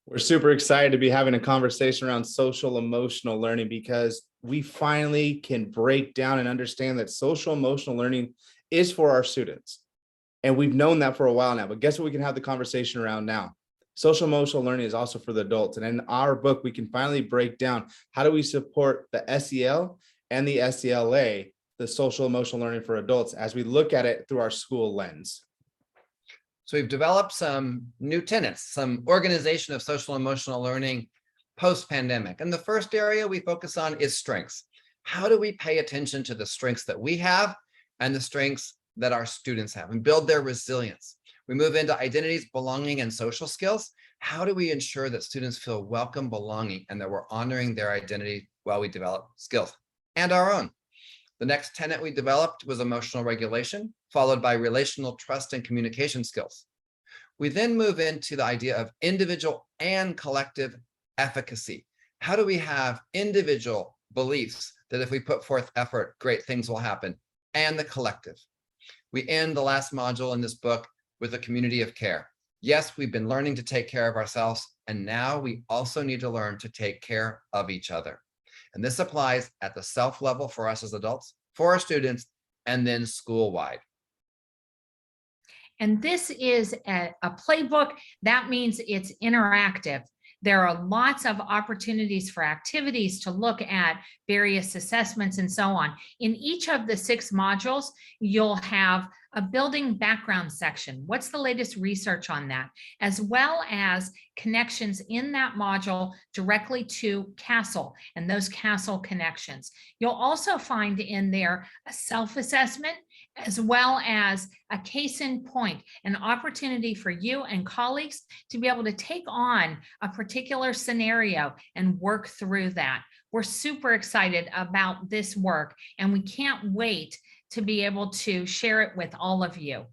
We're super excited to be having a conversation around social emotional learning because we finally can break down and understand that social emotional learning is for our students. And we've known that for a while now, but guess what we can have the conversation around now? Social emotional learning is also for the adults. And in our book, we can finally break down how do we support the SEL and the SELA, the social emotional learning for adults, as we look at it through our school lens. So we've developed some new tenets, some organization of social emotional learning post-pandemic. And the first area we focus on is strengths. How do we pay attention to the strengths that we have and the strengths that our students have and build their resilience? We move into identities, belonging, and social skills. How do we ensure that students feel welcome, belonging, and that we're honoring their identity while we develop skills and our own? The next tenet we developed was emotional regulation, followed by relational trust and communication skills. We then move into the idea of individual and collective efficacy. How do we have individual beliefs that if we put forth effort, great things will happen, and the collective? We end the last module in this book with a community of care. Yes, we've been learning to take care of ourselves, and now we also need to learn to take care of each other. And this applies at the self level for us as adults, for our students, and then school-wide. And this is a playbook. That means it's interactive. There are lots of opportunities for activities to look at various assessments and so on. In each of the 6 modules, you'll have a building background section. What's the latest research on that? As well as connections in that module directly to CASEL and those CASEL connections. You'll also find in there a self-assessment as well as a case in point, an opportunity for you and colleagues to be able to take on a particular scenario and work through that. We're super excited about this work, and we can't wait to be able to share it with all of you.